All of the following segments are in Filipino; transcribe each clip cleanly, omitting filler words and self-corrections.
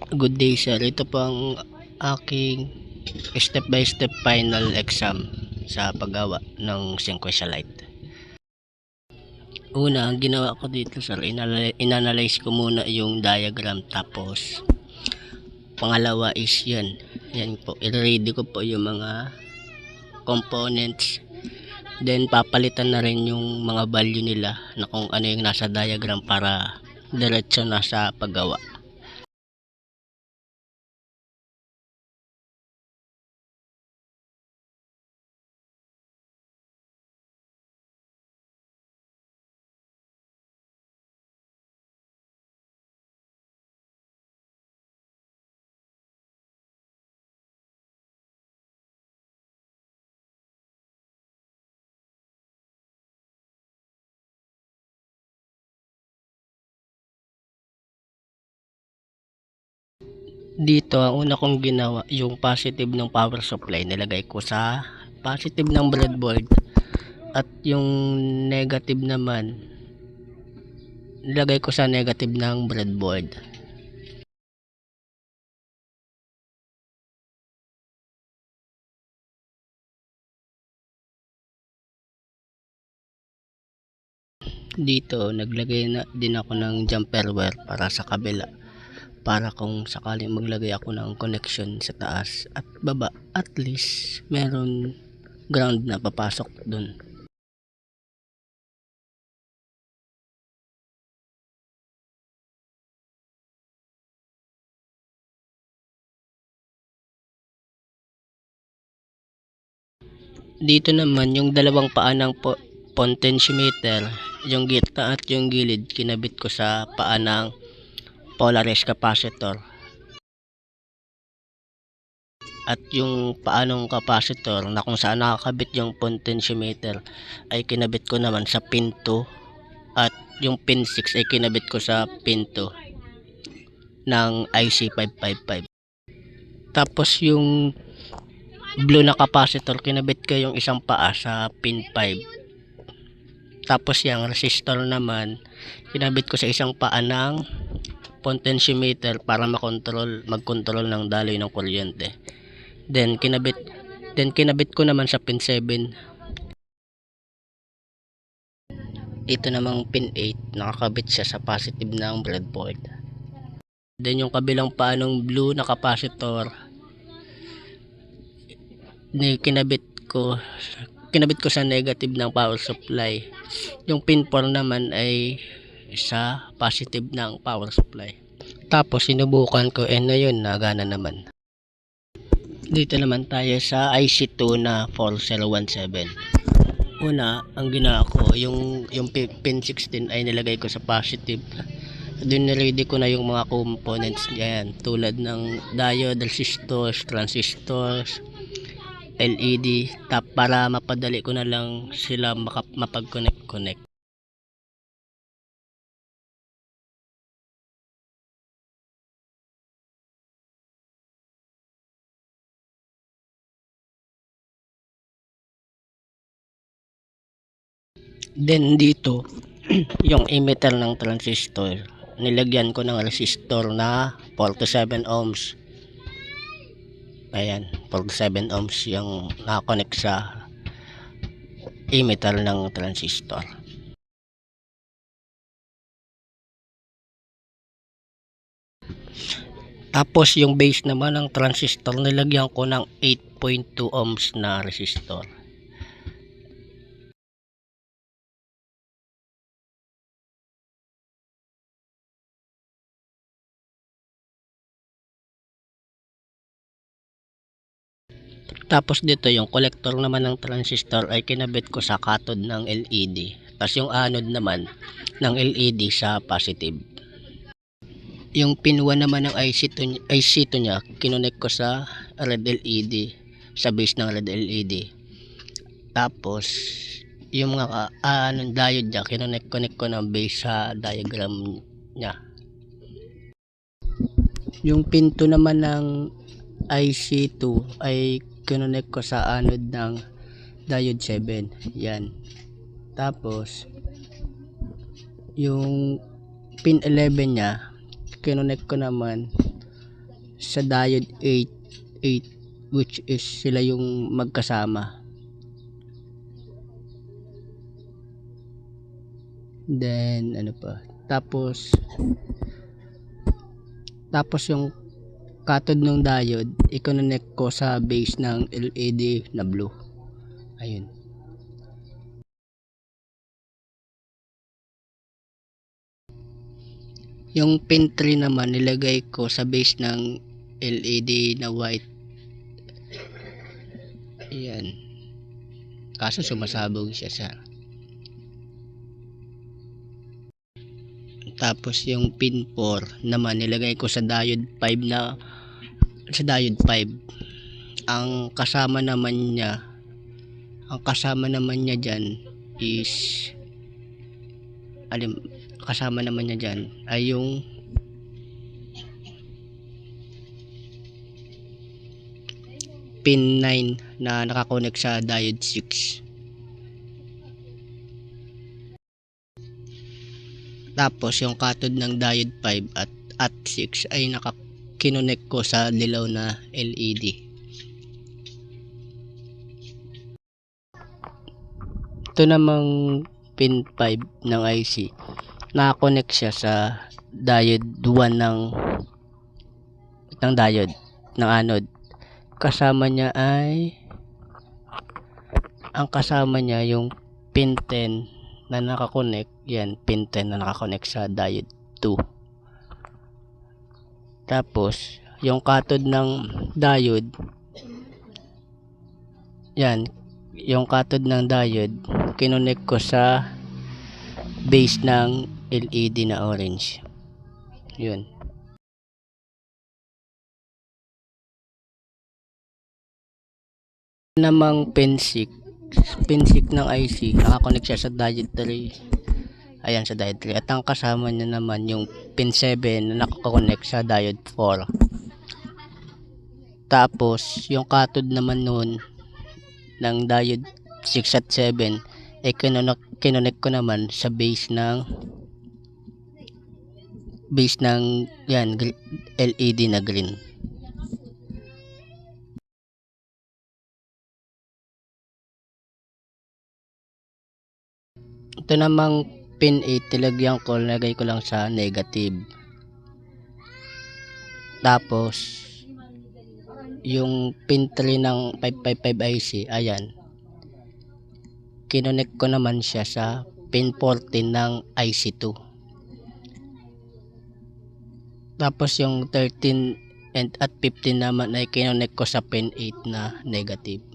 Good day sir, ito po ang aking step by step final exam sa paggawa ng sequentialite. Una, ang ginawa ko dito sir, inanalyze ko muna yung diagram, tapos pangalawa is yan po, i-ready ko po yung mga components, then papalitan na rin yung mga value nila na kung ano yung nasa diagram para diretso na sa paggawa. Dito ang una kong ginawa, yung positive ng power supply nilagay ko sa positive ng breadboard, at yung negative naman nilagay ko sa negative ng breadboard. Dito naglagay na din ako ng jumper wire para sa kabila, para kung sakaling maglagay ako ng connection sa taas at baba, at least meron ground na papasok dun. Dito naman yung dalawang paa ng potentiometer, yung gitna at yung gilid, kinabit ko sa paa ng polarized capacitor. At yung paa ng capacitor na kung saan nakakabit yung potentiometer ay kinabit ko naman sa pin 2, at yung pin 6 ay kinabit ko sa pin 2 ng IC555. Tapos yung blue na capacitor, kinabit ko yung isang paa sa pin 5. Tapos yung resistor naman, kinabit ko sa isang paa ng potentiometer para mag-control ng daloy ng kuryente. Then kinabit ko naman sa pin 7. Ito namang pin 8, nakakabit siya sa positive ng breadboard. Then yung kabilang paa ng blue na capacitor, kinabit ko sa negative ng power supply. Yung pin 4 naman ay sa positive ng power supply. Tapos sinubukan ko, na yun, nagana naman. Dito naman tayo sa IC2 na 4017. Una, ang ginawa ko, yung pin 16 ay nilagay ko sa positive. Doon niready ko na yung mga components niyan, tulad ng diode, resistors, transistors, LED, para mapadali ko na lang sila mapag-connect. Then dito, yung emitter ng transistor, nilagyan ko ng resistor na 47 ohms. Ayan, 47 ohms yung nakakonect sa emitter ng transistor. Tapos yung base naman ng transistor, nilagyan ko ng 8.2 ohms na resistor. Tapos dito yung collector naman ng transistor ay kinabit ko sa cathode ng LED. Tapos yung anode naman ng LED sa positive. Yung pin 1 naman ng IC2 niya, kinonek ko sa red LED, sa base ng red LED. Tapos yung mga diode niya, connect ko ng base sa diagram niya. Yung pin 2 naman ng IC2 ay kinonek ko sa anode ng diode 7. Yan. Tapos yung pin 11 niya, kinonek ko naman sa diode 8 which is sila yung magkasama. Then ano pa, tapos yung cathode ng diode i-connect ko sa base ng LED na blue. Ayun. Yung pin 3 naman nilagay ko sa base ng LED na white. Ayan. Kaso sumasabog siya sa. Tapos yung pin 4 naman nilagay ko sa diode 5 na sa diode 5. Ang kasama naman niya diyan is ay yung pin 9 na nakakonect sa diode 6. Tapos yung cathode ng diode 5 at 6 ay kinonect ko sa dilaw na LED. Ito namang pin 5 ng IC, nakakonect siya sa diode 1 ng diode ng anode. Ang kasama niya yung pin 10 na nakakonect. Yan, pin 10 na nakakonect sa diode 2. Tapos yung cathode ng diode, yan, yung cathode ng diode kinonect ko sa base ng LED na orange. Yun. Namang pin 6 ng IC, nakakonect siya sa diode 3. Ayan, sa diode 3. At ang kasama niya naman yung pin 7 na nakakonect sa diode 4. Tapos yung cathode naman nun ng diode 6 at 7 ay kinonect ko naman sa base ng yan, LED na green. Ito namang pin 8, nilagay ko lang sa negative. Tapos yung pin 3 ng 555 IC, ayan, kinonect ko naman siya sa pin 14 ng IC2. Tapos yung 13 at 15 naman ay kinonect ko sa pin 8 na negative.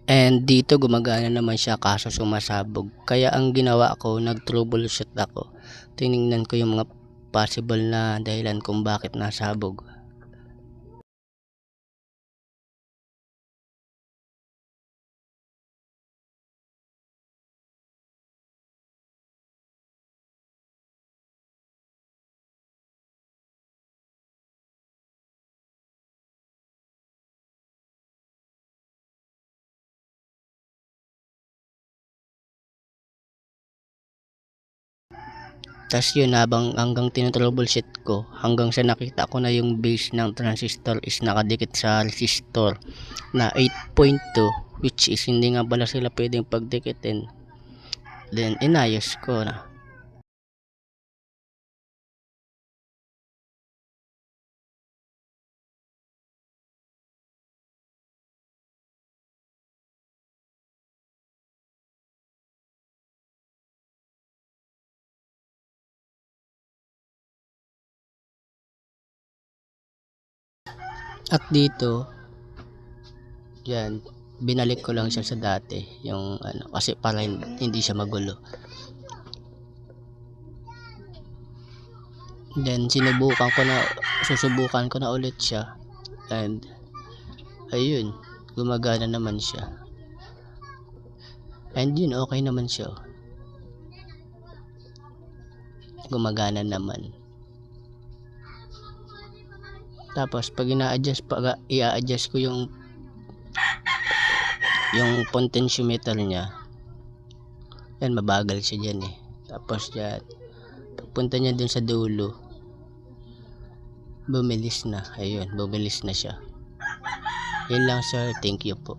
And dito gumagana naman siya kaso sumasabog. Kaya ang ginawa ko, nag-troubleshoot ako. Tiningnan ko yung mga possible na dahilan kung bakit nasabog. Tas yun, hanggang tinotroubleshoot ko, hanggang sa nakita ko na yung base ng transistor is nakadikit sa resistor na 8.2, which is hindi nga pala sila pwedeng pagdikitin. Then inayos ko na. At dito, yan, binalik ko lang siya sa dati, yung kasi para hindi siya magulo. Then susubukan ko na ulit siya, and ayun, gumagana naman siya. And yun, okay naman siya. Gumagana naman. Tapos pag i-adjust ko yung potentiometer niya, yan, mabagal siya dyan eh. Tapos yan, pagpunta niya dun sa dulo, bumilis na. Ayun, bumilis na siya. Yun lang sir, thank you po.